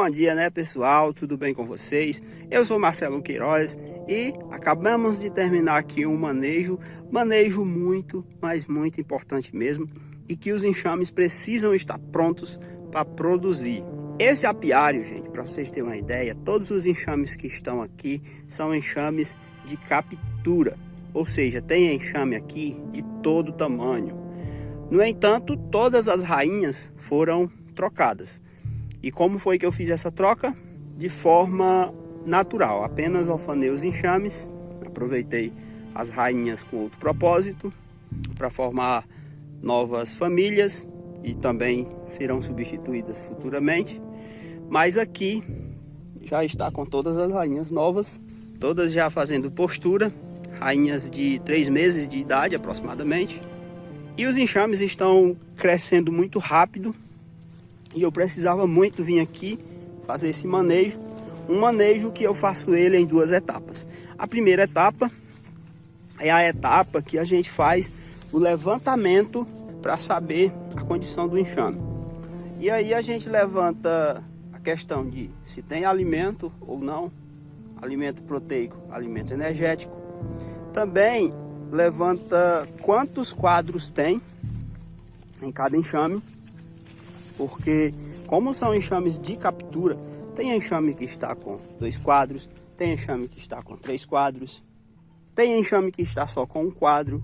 Bom dia, né, pessoal? Tudo bem com vocês? Eu sou Marcelo Queiroz e acabamos de terminar aqui um manejo muito, mas muito importante mesmo, e que os enxames precisam estar prontos para produzir. Esse apiário, gente, para vocês terem uma ideia, todos os enxames que estão aqui são enxames de captura, ou seja, tem enxame aqui de todo tamanho. No entanto, todas as rainhas foram trocadas. E como foi que eu fiz essa troca? De forma natural, apenas alfanei os enxames, aproveitei as rainhas com outro propósito, para formar novas famílias e também serão substituídas futuramente. Mas aqui já está com todas as rainhas novas, todas já fazendo postura, rainhas de 3 meses de idade aproximadamente. E os enxames estão crescendo muito rápido. E eu precisava muito vir aqui fazer esse manejo. Um manejo que eu faço ele em 2 etapas. A primeira etapa é a etapa que a gente faz o levantamento para saber a condição do enxame. E aí a gente levanta a questão de se tem alimento ou não. Alimento proteico, alimento energético. Também levanta quantos quadros tem em cada enxame. Porque como são enxames de captura, tem enxame que está com 2 quadros, tem enxame que está com 3 quadros, tem enxame que está só com 1 quadro.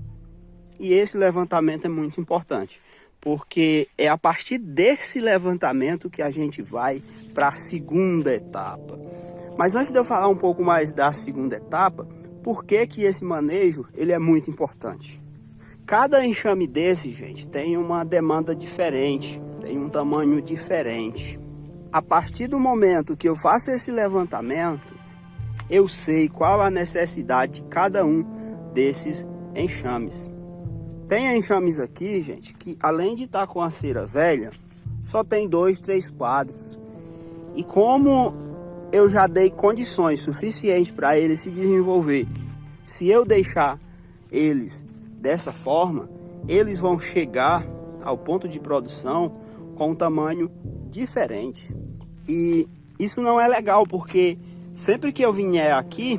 E esse levantamento é muito importante, porque é a partir desse levantamento que a gente vai para a segunda etapa. Mas antes de eu falar um pouco mais da segunda etapa, por que que esse manejo ele é muito importante? Cada enxame desse, gente, tem uma demanda diferente, tem um tamanho diferente. A partir do momento que eu faço esse levantamento, eu sei qual a necessidade de cada um desses enxames. Tem enxames aqui, gente, que além de estar com a cera velha, só tem 2, 3 quadros. E como eu já dei condições suficientes para eles se desenvolver, se eu deixar eles dessa forma, eles vão chegar ao ponto de produção com um tamanho diferente. E isso não é legal, porque sempre que eu vier aqui,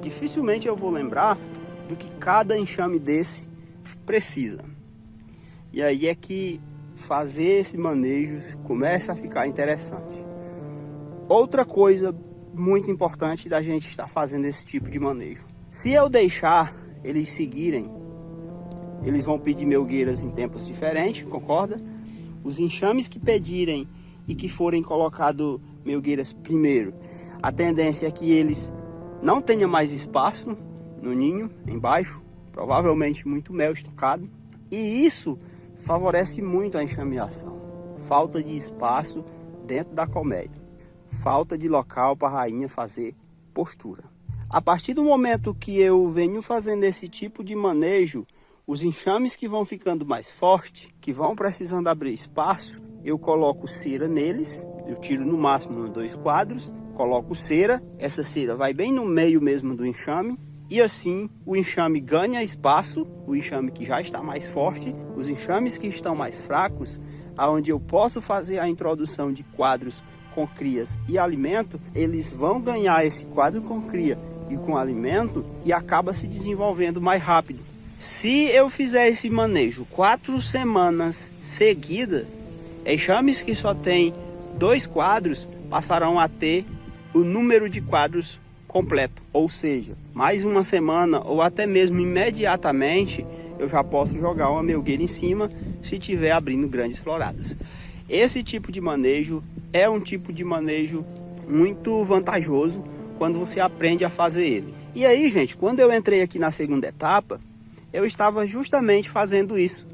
dificilmente eu vou lembrar do que cada enxame desse precisa. E aí é que fazer esse manejo começa a ficar interessante. Outra coisa muito importante da gente estar fazendo esse tipo de manejo. Se eu deixar eles seguirem, eles vão pedir melgueiras em tempos diferentes, concorda? Os enxames que pedirem e que forem colocados melgueiras primeiro, a tendência é que eles não tenham mais espaço no ninho, embaixo, provavelmente muito mel estocado. E isso favorece muito a enxameação. Falta de espaço dentro da colmeia, falta de local para a rainha fazer postura. A partir do momento que eu venho fazendo esse tipo de manejo, os enxames que vão ficando mais fortes, que vão precisando abrir espaço, eu coloco cera neles, eu tiro no máximo 2 quadros, coloco cera, essa cera vai bem no meio mesmo do enxame, e assim o enxame ganha espaço, o enxame que já está mais forte, os enxames que estão mais fracos, aonde eu posso fazer a introdução de quadros com crias e alimento, eles vão ganhar esse quadro com cria e com alimento e acaba se desenvolvendo mais rápido. Se eu fizer esse manejo 4 semanas seguidas, enxames que só tem 2 quadros passarão a ter o número de quadros completo. Ou seja, mais uma semana ou até mesmo imediatamente eu já posso jogar uma melgueira em cima se estiver abrindo grandes floradas. Esse tipo de manejo é um tipo de manejo muito vantajoso quando você aprende a fazer ele. E aí, gente, quando eu entrei aqui na segunda etapa, eu estava justamente fazendo isso.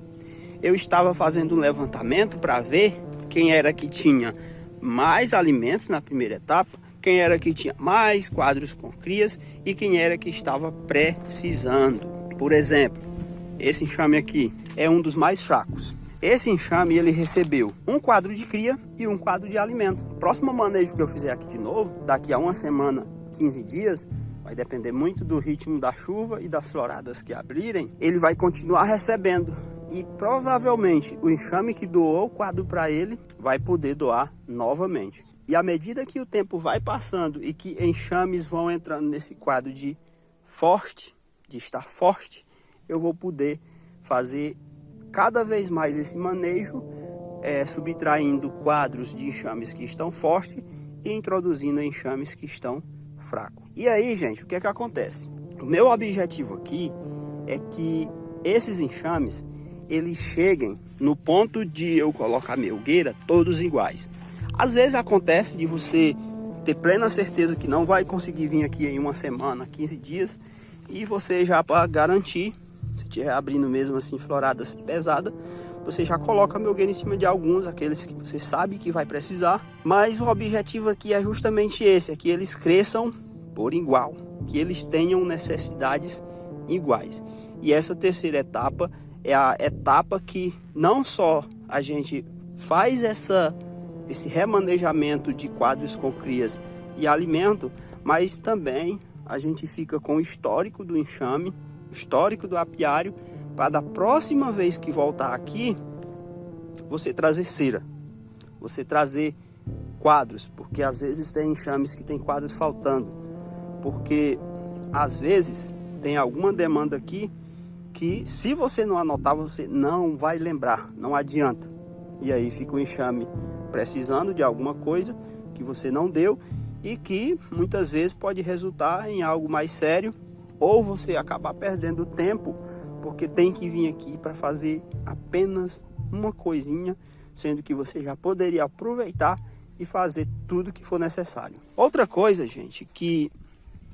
Eu estava fazendo um levantamento para ver quem era que tinha mais alimento na primeira etapa, quem era que tinha mais quadros com crias e quem era que estava precisando. Por exemplo, esse enxame aqui é um dos mais fracos. Esse enxame ele recebeu 1 quadro de cria e 1 quadro de alimento. Próximo manejo que eu fizer aqui de novo, daqui a 1 semana, 15 dias, vai depender muito do ritmo da chuva e das floradas que abrirem, ele vai continuar recebendo. E provavelmente o enxame que doou o quadro para ele vai poder doar novamente. E à medida que o tempo vai passando e que enxames vão entrando nesse quadro de estar forte, eu vou poder fazer cada vez mais esse manejo, subtraindo quadros de enxames que estão fortes e introduzindo enxames que estão fracos. E aí, gente, o que é que acontece? O meu objetivo aqui é que esses enxames, eles cheguem no ponto de eu colocar melgueira todos iguais. Às vezes acontece de você ter plena certeza que não vai conseguir vir aqui em uma semana, 15 dias, e você já, para garantir, se estiver abrindo mesmo assim floradas pesadas, você já coloca a melgueira em cima de alguns, aqueles que você sabe que vai precisar. Mas o objetivo aqui é justamente esse, é que eles cresçam por igual, que eles tenham necessidades iguais. E essa terceira etapa é a etapa que não só a gente faz esse remanejamento de quadros com crias e alimento, mas também a gente fica com o histórico do enxame, histórico do apiário, para da próxima vez que voltar aqui, você trazer cera, você trazer quadros, porque às vezes tem enxames que tem quadros faltando, porque às vezes tem alguma demanda aqui que se você não anotar, você não vai lembrar, não adianta. E aí fica o enxame precisando de alguma coisa que você não deu e que muitas vezes pode resultar em algo mais sério, ou você acabar perdendo tempo porque tem que vir aqui para fazer apenas uma coisinha, sendo que você já poderia aproveitar e fazer tudo que for necessário. Outra coisa, gente, que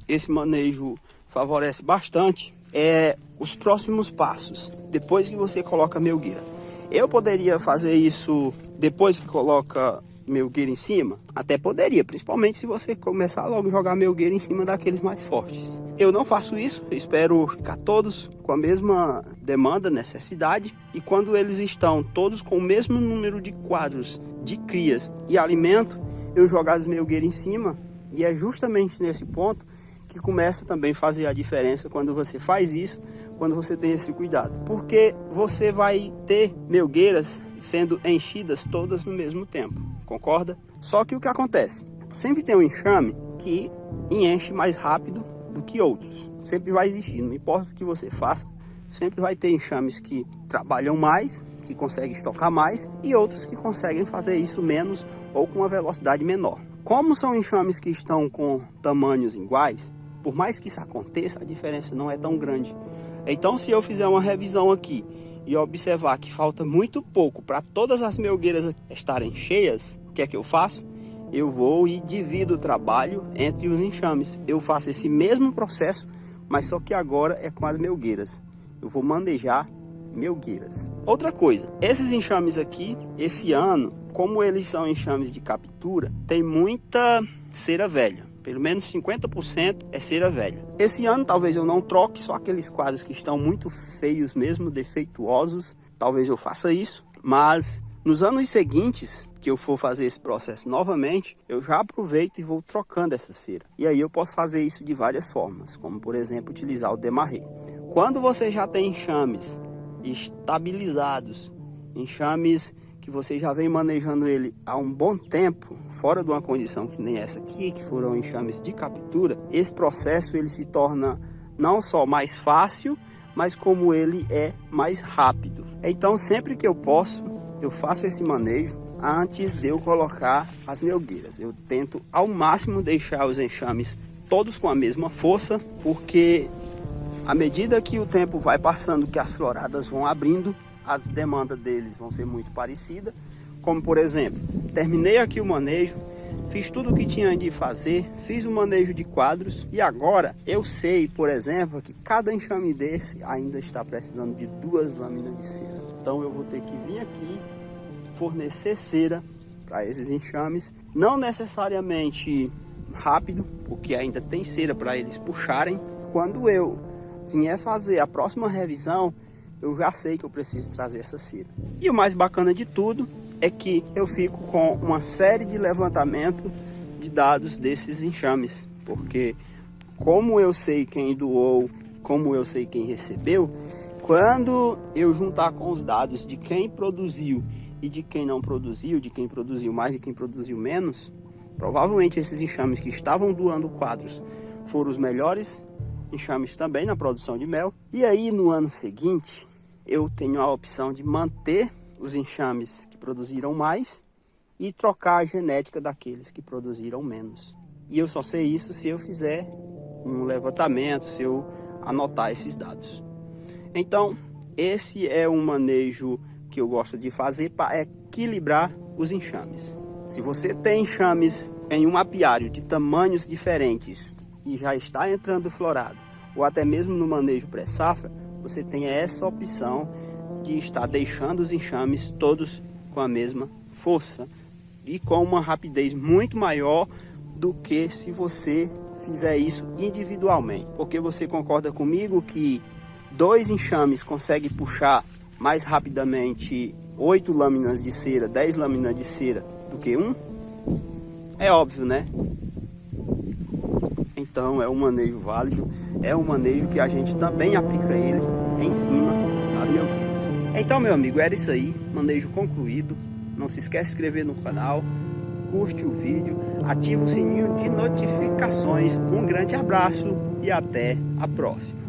esse manejo favorece bastante é os próximos passos, depois que você coloca a melgueira. Eu poderia fazer isso depois que coloca melgueira em cima? Até poderia, principalmente se você começar logo a jogar melgueira em cima daqueles mais fortes. Eu não faço isso, eu espero ficar todos com a mesma demanda, necessidade, e quando eles estão todos com o mesmo número de quadros de crias e alimento, eu jogo as melgueiras em cima, e é justamente nesse ponto que começa também a fazer a diferença quando você faz isso, quando você tem esse cuidado. Porque você vai ter melgueiras sendo enchidas todas no mesmo tempo, concorda? Só que o que acontece? Sempre tem um enxame que enche mais rápido do que outros. Sempre vai existir, não importa o que você faça, sempre vai ter enxames que trabalham mais, que conseguem estocar mais, e outros que conseguem fazer isso menos ou com uma velocidade menor. Como são enxames que estão com tamanhos iguais, por mais que isso aconteça, a diferença não é tão grande. Então, se eu fizer uma revisão aqui e observar que falta muito pouco para todas as melgueiras estarem cheias, o que é que eu faço? Eu vou e divido o trabalho entre os enxames. Eu faço esse mesmo processo, mas só que agora é com as melgueiras. Eu vou manejar melgueiras. Outra coisa, esses enxames aqui, esse ano, como eles são enxames de captura, tem muita cera velha. Pelo menos 50% é cera velha. Esse ano talvez eu não troque, só aqueles quadros que estão muito feios mesmo, defeituosos. Talvez eu faça isso. Mas nos anos seguintes, que eu for fazer esse processo novamente, eu já aproveito e vou trocando essa cera. E aí eu posso fazer isso de várias formas, como por exemplo utilizar o demarré. Quando você já tem enxames estabilizados, enxames que você já vem manejando ele há um bom tempo, fora de uma condição que nem essa aqui, que foram enxames de captura, esse processo ele se torna não só mais fácil, mas como ele é mais rápido. Então sempre que eu posso, eu faço esse manejo antes de eu colocar as melgueiras. Eu tento ao máximo deixar os enxames todos com a mesma força, porque à medida que o tempo vai passando, que as floradas vão abrindo, as demandas deles vão ser muito parecidas. Como por exemplo, terminei aqui o manejo, fiz tudo o que tinha de fazer, fiz o manejo de quadros e agora eu sei, por exemplo, que cada enxame desse ainda está precisando de 2 lâminas de cera. Então eu vou ter que vir aqui fornecer cera para esses enxames, não necessariamente rápido, porque ainda tem cera para eles puxarem. Quando eu vier fazer a próxima revisão, eu já sei que eu preciso trazer essa cera. E o mais bacana de tudo é que eu fico com uma série de levantamento de dados desses enxames, porque como eu sei quem doou, como eu sei quem recebeu, quando eu juntar com os dados de quem produziu e de quem não produziu, de quem produziu mais e quem produziu menos, Provavelmente esses enxames que estavam doando quadros foram os melhores enxames também na produção de mel. E aí no ano seguinte eu tenho a opção de manter os enxames que produziram mais e trocar a genética daqueles que produziram menos. E eu só sei isso se eu fizer um levantamento, se eu anotar esses dados. Então esse é um manejo que eu gosto de fazer para equilibrar os enxames. Se você tem enxames em um apiário de tamanhos diferentes e já está entrando florado, ou até mesmo no manejo pré-safra, você tem essa opção de estar deixando os enxames todos com a mesma força e com uma rapidez muito maior do que se você fizer isso individualmente. Porque você concorda comigo que 2 enxames conseguem puxar mais rapidamente 8 lâminas de cera, 10 lâminas de cera do que um? É óbvio, né? Então é um manejo válido, é um manejo que a gente também aplica ele em cima das melguinhas. Então, meu amigo, era isso aí, manejo concluído. Não se esquece de se inscrever no canal, curte o vídeo, ativa o sininho de notificações. Um grande abraço e até a próxima.